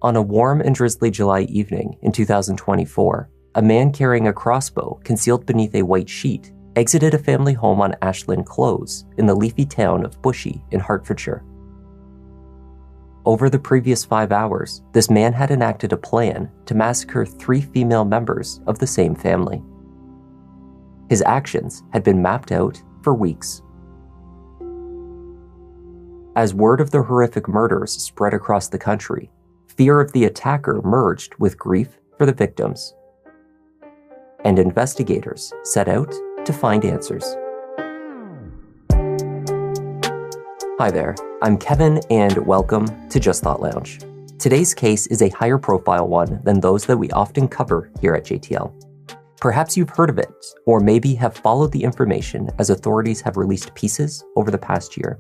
On a warm and drizzly July evening in 2024, a man carrying a crossbow concealed beneath a white sheet exited a family home on Ashlyn Close in the leafy town of Bushey in Hertfordshire. Over the previous 5 hours, this man had enacted a plan to massacre 3 female members of the same family. His actions had been mapped out for weeks. As word of the horrific murders spread across the country, fear of the attacker merged with grief for the victims. And investigators set out to find answers. Hi there, I'm Kevin and welcome to Just Thought Lounge. Today's case is a higher profile one than those that we often cover here at JTL. Perhaps you've heard of it, or maybe have followed the information as authorities have released pieces over the past year.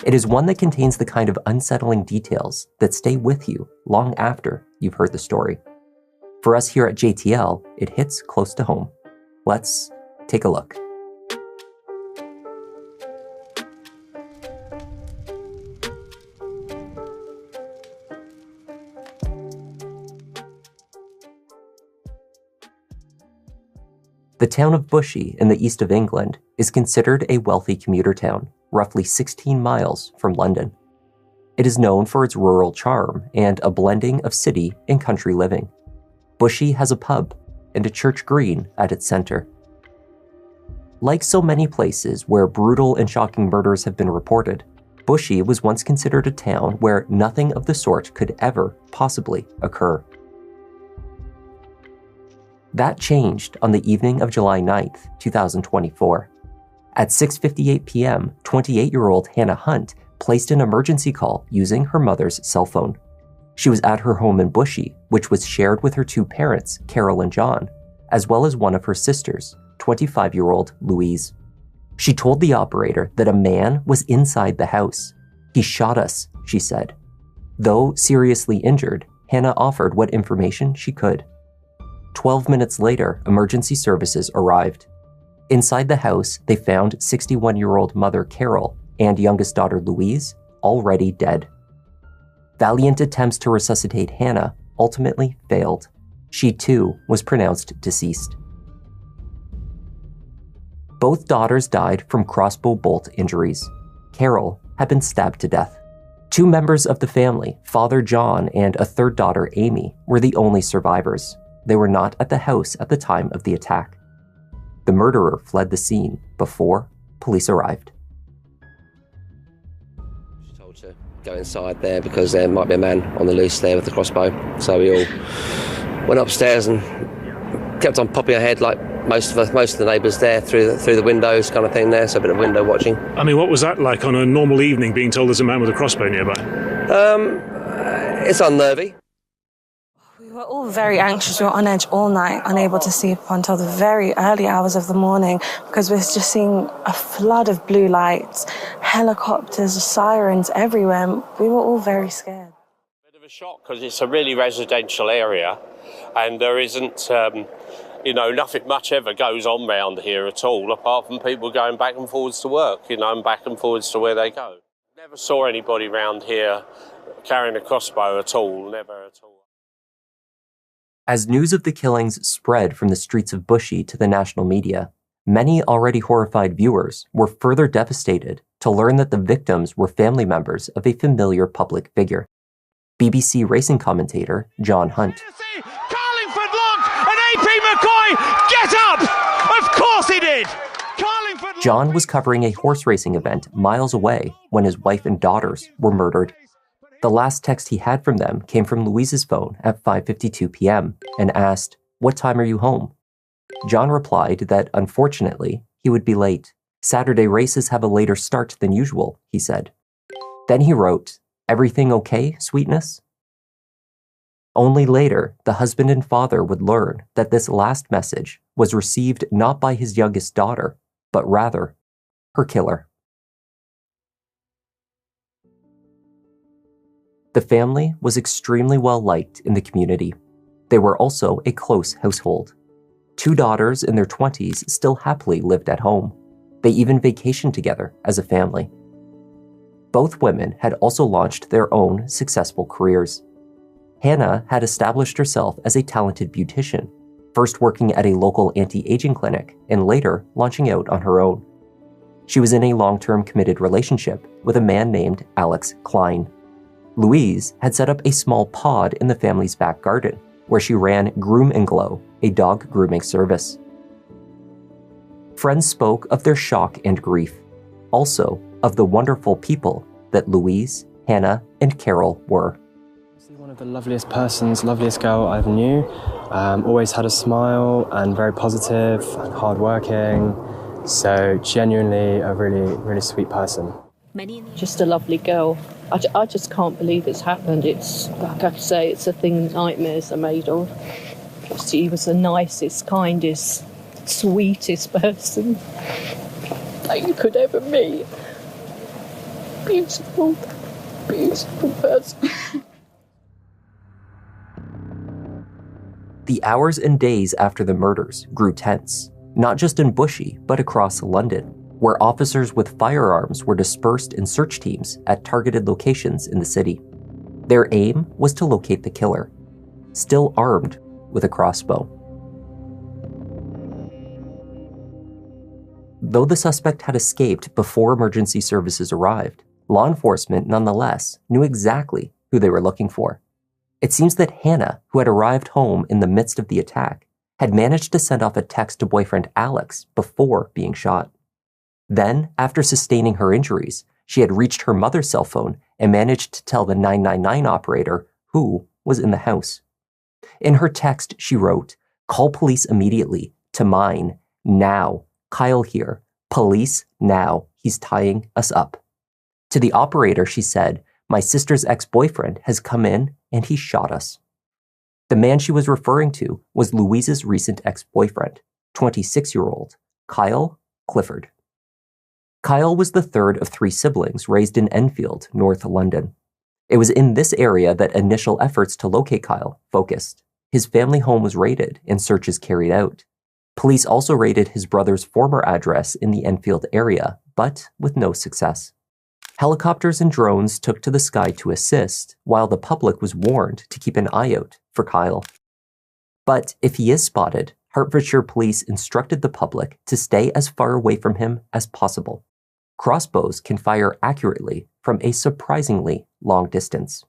It is one that contains the kind of unsettling details that stay with you long after you've heard the story. For us here at JTL, it hits close to home. Let's take a look. The town of Bushey in the east of England is considered a wealthy commuter town, roughly 16 miles from London. It is known for its rural charm and a blending of city and country living. Bushey has a pub and a church green at its center. Like so many places where brutal and shocking murders have been reported, Bushey was once considered a town where nothing of the sort could ever possibly occur. That changed on the evening of July 9th, 2024. At 6:58 p.m., 28-year-old Hannah Hunt placed an emergency call using her mother's cell phone. She was at her home in Bushey, which was shared with her 2 parents, Carol and John, as well as one of her sisters, 25-year-old Louise. She told the operator that a man was inside the house. "He shot us," she said. Though seriously injured, Hannah offered what information she could. 12 minutes later, emergency services arrived. Inside the house, they found 61-year-old mother Carol and youngest daughter Louise already dead. Valiant attempts to resuscitate Hannah ultimately failed. She too was pronounced deceased. Both daughters died from crossbow bolt injuries. Carol had been stabbed to death. 2 members of the family, Father John and a 3rd daughter Amy, were the only survivors. They were not at the house at the time of the attack. The murderer fled the scene before police arrived. She told to go inside there because there might be a man on the loose there with the crossbow. So we all went upstairs and kept on popping our head like most of the neighbours there through the windows kind of thing there, so a bit of window watching. I mean, what was that like on a normal evening, being told there's a man with a crossbow nearby? It's unnerving. We were all very anxious. We were on edge all night, unable to sleep until the very early hours of the morning because we're just seeing a flood of blue lights, helicopters, sirens everywhere. We were all very scared. Bit of a shock because it's a really residential area and there isn't, nothing much ever goes on round here at all apart from people going back and forwards to work, and back and forwards to where they go. Never saw anybody round here carrying a crossbow at all, never at all. As news of the killings spread from the streets of Bushey to the national media, many already horrified viewers were further devastated to learn that the victims were family members of a familiar public figure. BBC racing commentator John Hunt. Carlingford locked and AP McCoy, get up! Of course he did! John was covering a horse racing event miles away when his wife and daughters were murdered. The last text he had from them came from Louise's phone at 5:52 p.m. and asked, "What time are you home?" John replied that, unfortunately, he would be late. "Saturday races have a later start than usual," he said. Then he wrote, "Everything okay, sweetness?" Only later, the husband and father would learn that this last message was received not by his youngest daughter, but rather, her killer. The family was extremely well liked in the community. They were also a close household. 2 daughters in their 20s still happily lived at home. They even vacationed together as a family. Both women had also launched their own successful careers. Hannah had established herself as a talented beautician, first working at a local anti-aging clinic and later launching out on her own. She was in a long-term committed relationship with a man named Alex Klein. Louise had set up a small pod in the family's back garden where she ran Groom and Glow, a dog grooming service. Friends spoke of their shock and grief, also of the wonderful people that Louise, Hannah, and Carol were. One of the loveliest persons, loveliest girl I ever knew. Always had a smile and very positive and hardworking. So genuinely a really, really sweet person. Just a lovely girl. I just can't believe it's happened. It's, like I say, it's a thing nightmares are made of. She was the nicest, kindest, sweetest person that you could ever meet. Beautiful, beautiful person. The hours and days after the murders grew tense, not just in Bushey, but across London, where officers with firearms were dispersed in search teams at targeted locations in the city. Their aim was to locate the killer, still armed with a crossbow. Though the suspect had escaped before emergency services arrived, law enforcement nonetheless knew exactly who they were looking for. It seems that Hannah, who had arrived home in the midst of the attack, had managed to send off a text to boyfriend Alex before being shot. Then, after sustaining her injuries, she had reached her mother's cell phone and managed to tell the 999 operator who was in the house. In her text, she wrote, "Call police immediately, to mine, now, Kyle here, police now, he's tying us up." To the operator, she said, "My sister's ex-boyfriend has come in and he shot us." The man she was referring to was Louise's recent ex-boyfriend, 26-year-old Kyle Clifford. Kyle was the third of three siblings raised in Enfield, North London. It was in this area that initial efforts to locate Kyle focused. His family home was raided and searches carried out. Police also raided his brother's former address in the Enfield area, but with no success. Helicopters and drones took to the sky to assist, while the public was warned to keep an eye out for Kyle. But if he is spotted, Hertfordshire police instructed the public to stay as far away from him as possible. Crossbows can fire accurately from a surprisingly long distance.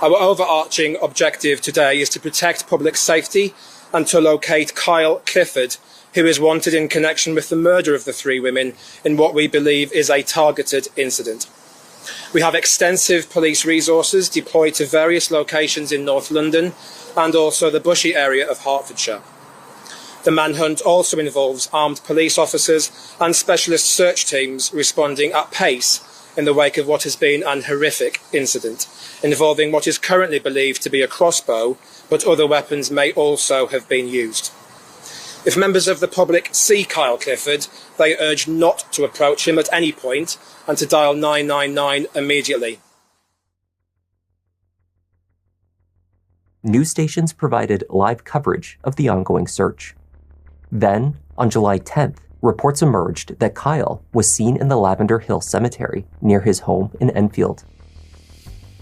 Our overarching objective today is to protect public safety and to locate Kyle Clifford, who is wanted in connection with the murder of the three women in what we believe is a targeted incident. We have extensive police resources deployed to various locations in North London and also the Bushey area of Hertfordshire. The manhunt also involves armed police officers and specialist search teams responding at pace in the wake of what has been an horrific incident, involving what is currently believed to be a crossbow, but other weapons may also have been used. If members of the public see Kyle Clifford, they urge not to approach him at any point and to dial 999 immediately. News stations provided live coverage of the ongoing search. Then, on July 10th, reports emerged that Kyle was seen in the Lavender Hill Cemetery near his home in Enfield.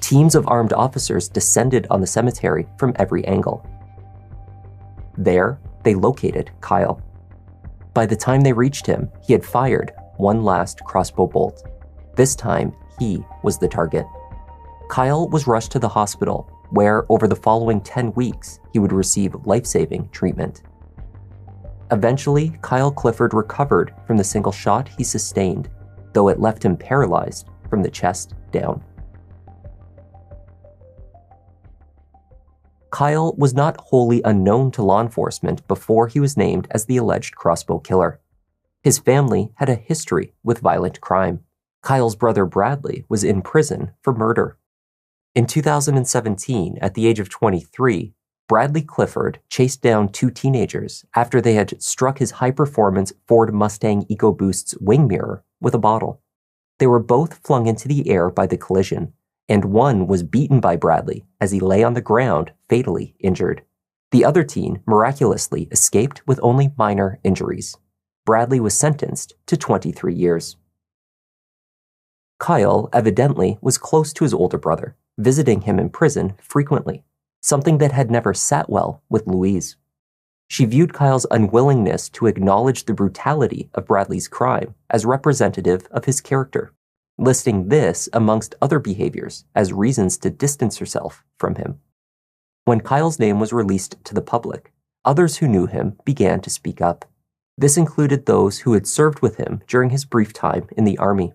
Teams of armed officers descended on the cemetery from every angle. There, they located Kyle. By the time they reached him, he had fired one last crossbow bolt. This time, he was the target. Kyle was rushed to the hospital, where over the following 10 weeks, he would receive life-saving treatment. Eventually, Kyle Clifford recovered from the single shot he sustained, though it left him paralyzed from the chest down. Kyle was not wholly unknown to law enforcement before he was named as the alleged crossbow killer. His family had a history with violent crime. Kyle's brother Bradley was in prison for murder. In 2017, at the age of 23, Bradley Clifford chased down two teenagers after they had struck his high-performance Ford Mustang EcoBoost's wing mirror with a bottle. They were both flung into the air by the collision, and one was beaten by Bradley as he lay on the ground, fatally injured. The other teen miraculously escaped with only minor injuries. Bradley was sentenced to 23 years. Kyle evidently was close to his older brother, visiting him in prison frequently, something that had never sat well with Louise. She viewed Kyle's unwillingness to acknowledge the brutality of Bradley's crime as representative of his character, listing this amongst other behaviors as reasons to distance herself from him. When Kyle's name was released to the public, others who knew him began to speak up. This included those who had served with him during his brief time in the Army.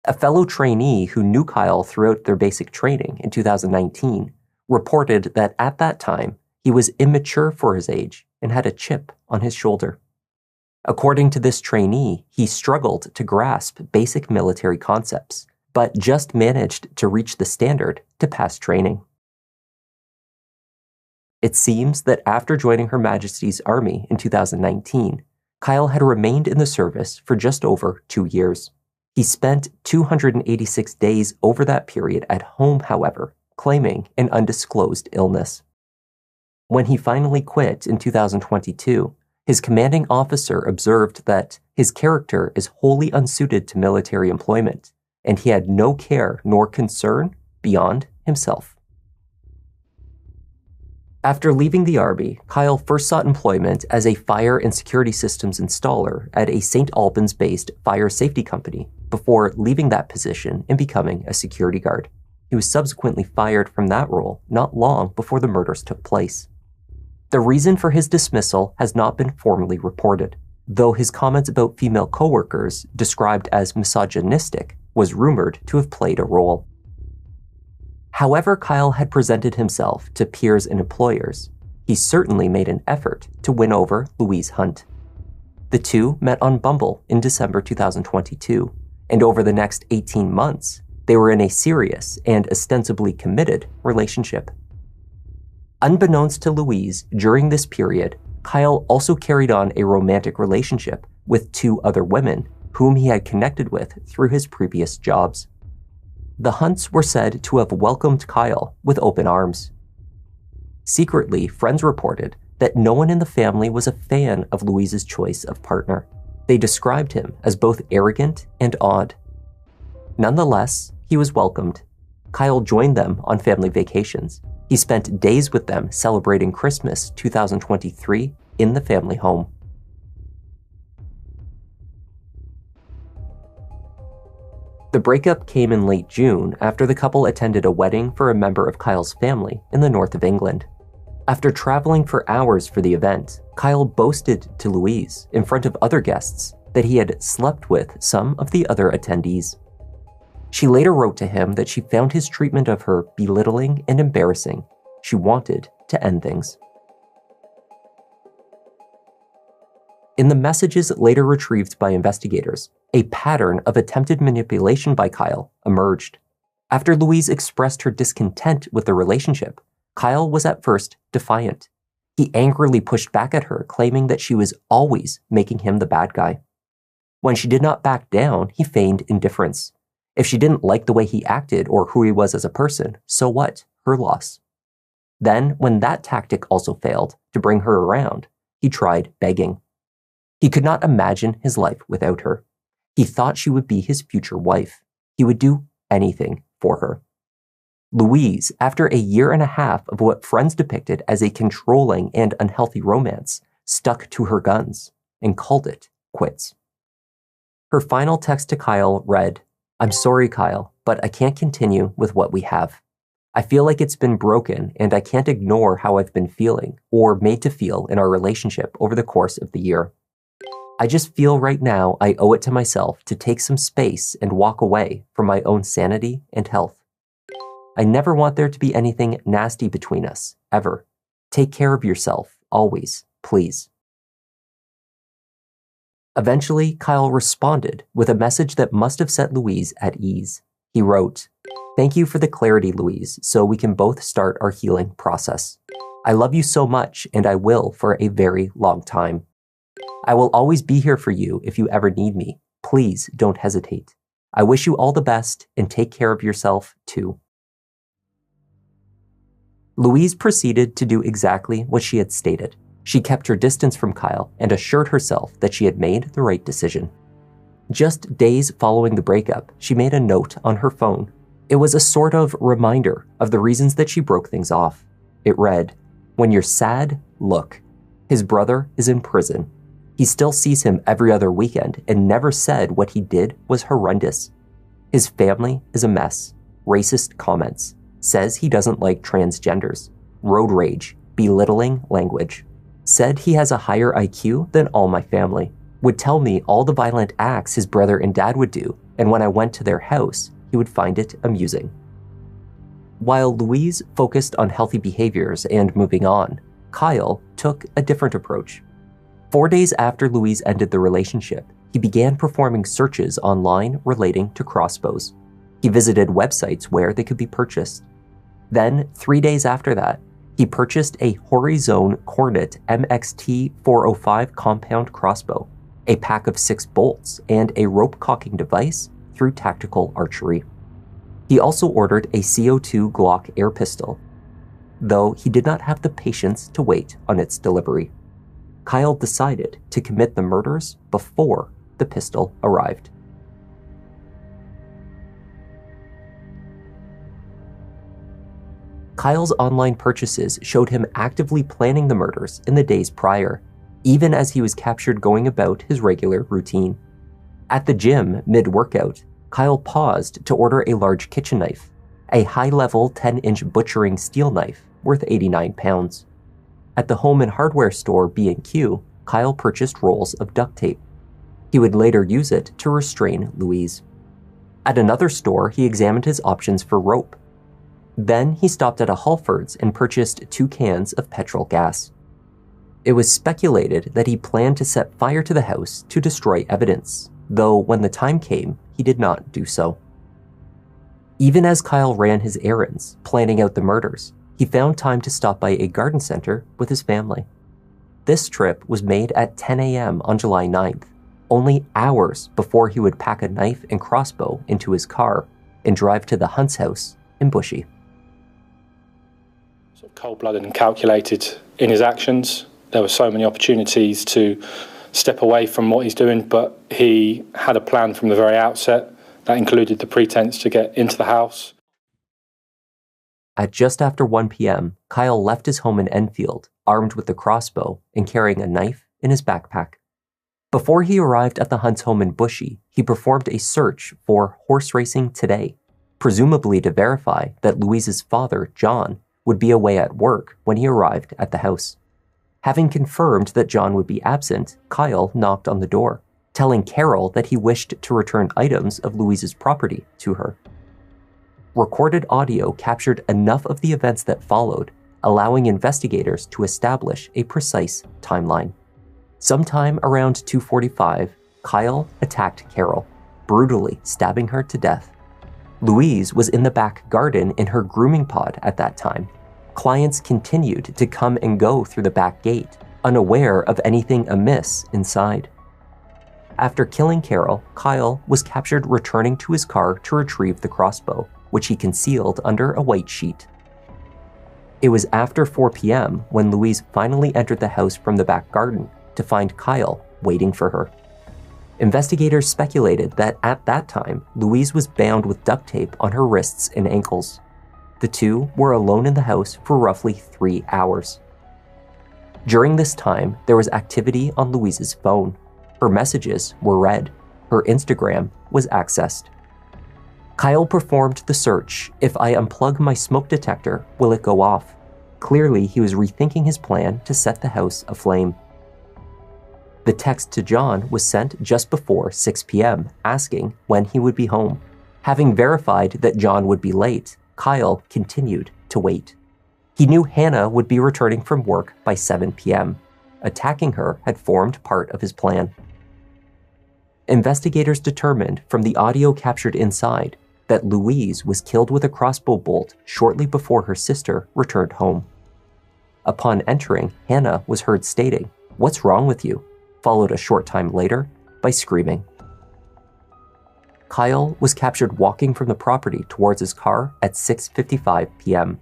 A fellow trainee who knew Kyle throughout their basic training in 2019 reported that at that time he was immature for his age and had a chip on his shoulder. According to this trainee, he struggled to grasp basic military concepts, but just managed to reach the standard to pass training. It seems that after joining Her Majesty's Army in 2019, Kyle had remained in the service for just over 2 years. He spent 286 days over that period at home, however, claiming an undisclosed illness. When he finally quit in 2022, his commanding officer observed that his character is wholly unsuited to military employment, and he had no care nor concern beyond himself. After leaving the Army, Kyle first sought employment as a fire and security systems installer at a St. Albans-based fire safety company before leaving that position and becoming a security guard. He was subsequently fired from that role not long before the murders took place. The reason for his dismissal has not been formally reported, though his comments about female coworkers, described as misogynistic, was rumored to have played a role. However Kyle had presented himself to peers and employers, he certainly made an effort to win over Louise Hunt. The two met on Bumble in December 2022, and over the next 18 months, they were in a serious and ostensibly committed relationship. Unbeknownst to Louise, during this period, Kyle also carried on a romantic relationship with 2 other women whom he had connected with through his previous jobs. The Hunts were said to have welcomed Kyle with open arms. Secretly, friends reported that no one in the family was a fan of Louise's choice of partner. They described him as both arrogant and odd. Nonetheless, he was welcomed. Kyle joined them on family vacations. He spent days with them celebrating Christmas 2023 in the family home. The breakup came in late June after the couple attended a wedding for a member of Kyle's family in the north of England. After traveling for hours for the event, Kyle boasted to Louise, in front of other guests, that he had slept with some of the other attendees. She later wrote to him that she found his treatment of her belittling and embarrassing. She wanted to end things. In the messages later retrieved by investigators, a pattern of attempted manipulation by Kyle emerged. After Louise expressed her discontent with the relationship, Kyle was at first defiant. He angrily pushed back at her, claiming that she was always making him the bad guy. When she did not back down, he feigned indifference. If she didn't like the way he acted or who he was as a person, so what? Her loss. Then, when that tactic also failed to bring her around, he tried begging. He could not imagine his life without her. He thought she would be his future wife. He would do anything for her. Louise, after a year and a half of what friends depicted as a controlling and unhealthy romance, stuck to her guns and called it quits. Her final text to Kyle read, "I'm sorry, Kyle, but I can't continue with what we have. I feel like it's been broken and I can't ignore how I've been feeling or made to feel in our relationship over the course of the year. I just feel right now I owe it to myself to take some space and walk away for my own sanity and health. I never want there to be anything nasty between us, ever. Take care of yourself, always, please." Eventually, Kyle responded with a message that must have set Louise at ease. He wrote, "Thank you for the clarity, Louise, so we can both start our healing process. I love you so much, and I will for a very long time. I will always be here for you if you ever need me. Please don't hesitate. I wish you all the best and take care of yourself too." Louise proceeded to do exactly what she had stated. She kept her distance from Kyle and assured herself that she had made the right decision. Just days following the breakup, she made a note on her phone. It was a sort of reminder of the reasons that she broke things off. It read, "When you're sad, look. His brother is in prison. He still sees him every other weekend and never said what he did was horrendous. His family is a mess. Racist comments. Says he doesn't like transgenders. Road rage. Belittling language. Said he has a higher IQ than all my family. Would tell me all the violent acts his brother and dad would do, and when I went to their house, he would find it amusing." While Louise focused on healthy behaviors and moving on, Kyle took a different approach. 4 days after Louise ended the relationship, he began performing searches online relating to crossbows. He visited websites where they could be purchased. Then, 3 days after that, he purchased a Horizon Cornet MXT 405 compound crossbow, a pack of 6 bolts, and a rope cocking device through Tactical Archery. He also ordered a CO2 Glock air pistol, though he did not have the patience to wait on its delivery. Kyle decided to commit the murders before the pistol arrived. Kyle's online purchases showed him actively planning the murders in the days prior, even as he was captured going about his regular routine. At the gym, mid-workout, Kyle paused to order a large kitchen knife, a high-level 10-inch butchering steel knife worth 89 pounds. At the home and hardware store B&Q, Kyle purchased rolls of duct tape. He would later use it to restrain Louise. At another store, he examined his options for rope. Then he stopped at a Halfords and purchased 2 cans of petrol gas. It was speculated that he planned to set fire to the house to destroy evidence, though when the time came, he did not do so. Even as Kyle ran his errands, planning out the murders, he found time to stop by a garden center with his family. This trip was made at 10 a.m. on July 9th, only hours before he would pack a knife and crossbow into his car and drive to the Hunt's house in Bushey. Sort of cold-blooded and calculated in his actions. There were so many opportunities to step away from what he's doing, but he had a plan from the very outset that included the pretense to get into the house. At just after 1 p.m., Kyle left his home in Enfield, armed with the crossbow and carrying a knife in his backpack. Before he arrived at the Hunt's home in Bushey, he performed a search for Horse Racing Today, presumably to verify that Louise's father, John, would be away at work when he arrived at the house. Having confirmed that John would be absent, Kyle knocked on the door, telling Carol that he wished to return items of Louise's property to her. Recorded audio captured enough of the events that followed, allowing investigators to establish a precise timeline. Sometime around 2:45, Kyle attacked Carol, brutally stabbing her to death. Louise was in the back garden in her grooming pod at that time. Clients continued to come and go through the back gate, unaware of anything amiss inside. After killing Carol, Kyle was captured returning to his car to retrieve the crossbow, which he concealed under a white sheet. It was after 4 p.m. when Louise finally entered the house from the back garden to find Kyle waiting for her. Investigators speculated that at that time, Louise was bound with duct tape on her wrists and ankles. The two were alone in the house for roughly 3 hours. During this time, there was activity on Louise's phone. Her messages were read. Her Instagram was accessed. Kyle performed the search. If I unplug my smoke detector, will it go off? Clearly, he was rethinking his plan to set the house aflame. The text to John was sent just before 6 p.m., asking when he would be home. Having verified that John would be late, Kyle continued to wait. He knew Hannah would be returning from work by 7 p.m. Attacking her had formed part of his plan. Investigators determined from the audio captured inside that Louise was killed with a crossbow bolt shortly before her sister returned home. Upon entering, Hannah was heard stating, "What's wrong with you?" followed a short time later by screaming. Kyle was captured walking from the property towards his car at 6:55 p.m.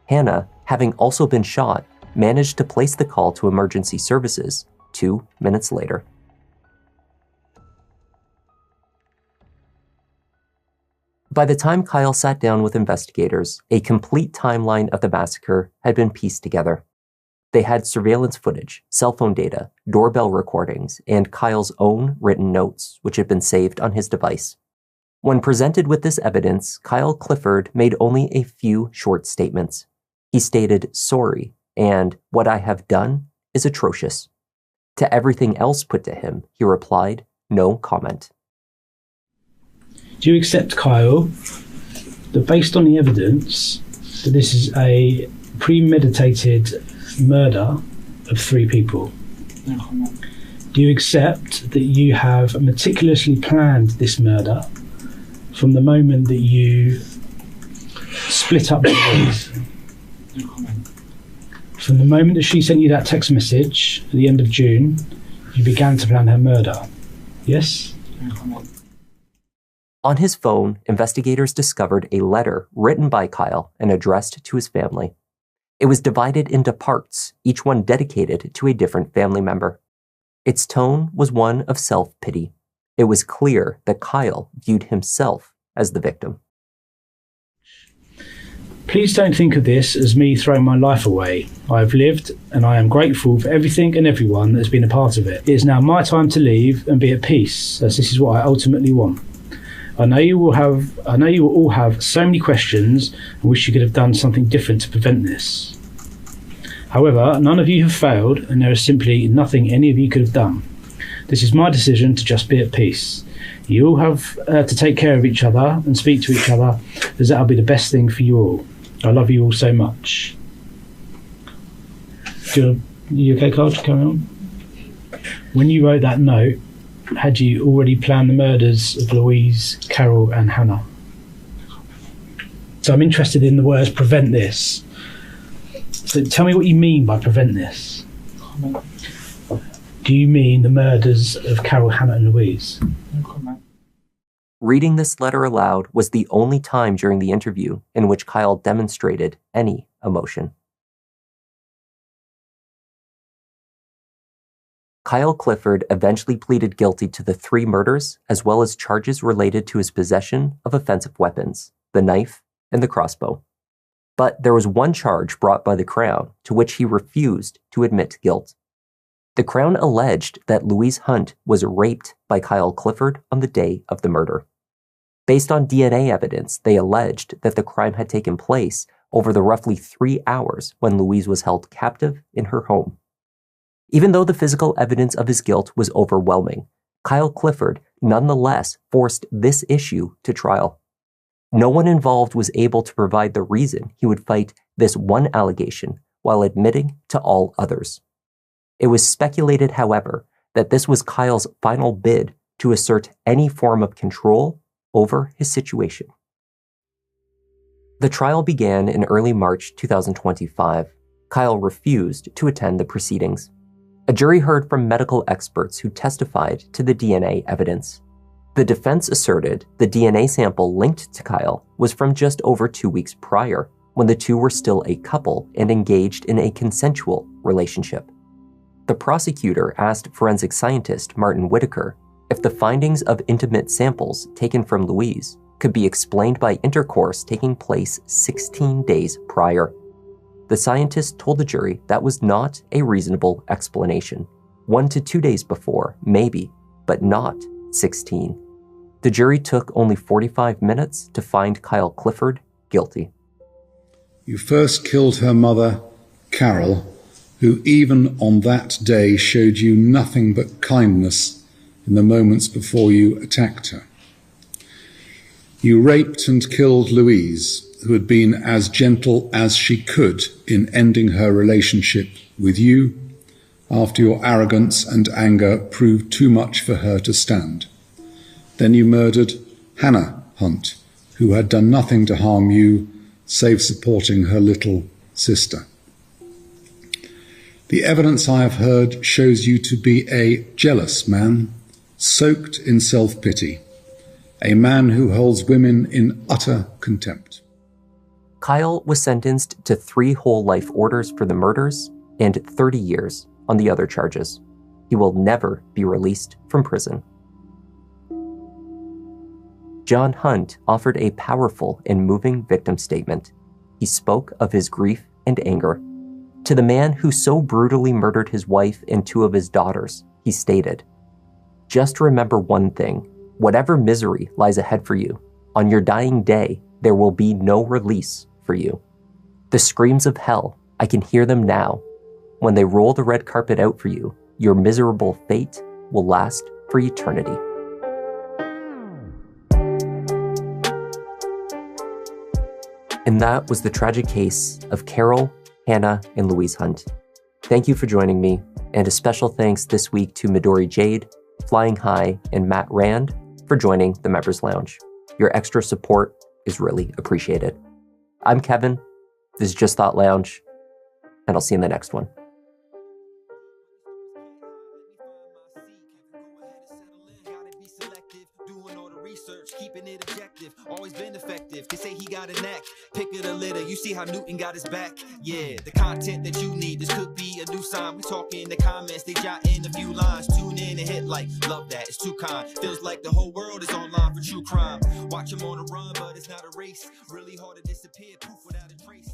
Hannah, having also been shot, managed to place the call to emergency services 2 minutes later. By the time Kyle sat down with investigators, a complete timeline of the massacre had been pieced together. They had surveillance footage, cell phone data, doorbell recordings, and Kyle's own written notes, which had been saved on his device. When presented with this evidence, Kyle Clifford made only a few short statements. He stated, "Sorry," and "What I have done is atrocious." To everything else put to him, he replied, "No comment." Do you accept, Kyle, that based on the evidence, that this is a premeditated murder of 3 people? No comment. Do you accept that you have meticulously planned this murder from the moment that you split up Louise? No comment. From the moment that she sent you that text message at the end of June, you began to plan her murder? Yes? No comment. On his phone, investigators discovered a letter written by Kyle and addressed to his family. It was divided into parts, each one dedicated to a different family member. Its tone was one of self-pity. It was clear that Kyle viewed himself as the victim. Please don't think of this as me throwing my life away. I have lived, and I am grateful for everything and everyone that has been a part of it. It is now my time to leave and be at peace, as this is what I ultimately want. I know you will all have so many questions and wish you could have done something different to prevent this. However, none of you have failed, and there is simply nothing any of you could have done. This is my decision to just be at peace. You all have to take care of each other and speak to each other, as that will be the best thing for you all. I love you all so much. You okay, Carl, to carry on? When you wrote that note, had you already planned the murders of Louise, Carol and Hannah? So I'm interested in the words "prevent this." So tell me what you mean by "prevent this." Do you mean the murders of Carol, Hannah and Louise? Reading this letter aloud was the only time during the interview in which Kyle demonstrated any emotion. Kyle Clifford eventually pleaded guilty to the 3 murders, as well as charges related to his possession of offensive weapons, the knife and the crossbow. But there was one charge brought by the Crown to which he refused to admit guilt. The Crown alleged that Louise Hunt was raped by Kyle Clifford on the day of the murder. Based on DNA evidence, they alleged that the crime had taken place over the roughly 3 hours when Louise was held captive in her home. Even though the physical evidence of his guilt was overwhelming, Kyle Clifford nonetheless forced this issue to trial. No one involved was able to provide the reason he would fight this one allegation while admitting to all others. It was speculated, however, that this was Kyle's final bid to assert any form of control over his situation. The trial began in early March 2025. Kyle refused to attend the proceedings. A jury heard from medical experts who testified to the DNA evidence. The defense asserted the DNA sample linked to Kyle was from just over 2 weeks prior, when the two were still a couple and engaged in a consensual relationship. The prosecutor asked forensic scientist Martin Whitaker if the findings of intimate samples taken from Louise could be explained by intercourse taking place 16 days prior. The scientist told the jury that was not a reasonable explanation. 1 to 2 days before, maybe, but not 16. The jury took only 45 minutes to find Kyle Clifford guilty. You first killed her mother, Carol, who even on that day showed you nothing but kindness in the moments before you attacked her. You raped and killed Louise, who had been as gentle as she could in ending her relationship with you after your arrogance and anger proved too much for her to stand. Then you murdered Hannah Hunt, who had done nothing to harm you save supporting her little sister. The evidence I have heard shows you to be a jealous man, soaked in self-pity, a man who holds women in utter contempt. Kyle was sentenced to 3 whole life orders for the murders and 30 years on the other charges. He will never be released from prison. John Hunt offered a powerful and moving victim statement. He spoke of his grief and anger. To the man who so brutally murdered his wife and 2 of his daughters, he stated, "Just remember one thing. Whatever misery lies ahead for you, on your dying day, there will be no release for you. The screams of hell, I can hear them now. When they roll the red carpet out for you, your miserable fate will last for eternity." And that was the tragic case of Carol, Hannah, and Louise Hunt. Thank you for joining me, and a special thanks this week to Midori Jade, Flying High, and Matt Rand for joining the Members Lounge. Your extra support is really appreciated. I'm Kevin, this is Just Thought Lounge, and I'll see you in the next one. Keeping it objective, always been effective. They say he got a knack, pick of the litter. You see how Newton got his back. Yeah, the content that you need, this could be a new sign. We talking in the comments, they jot in a few lines. Tune in and hit like, love that, it's too kind. Feels like the whole world is online for true crime. Watch him on the run, but it's not a race. Really hard to disappear, poof, without a trace.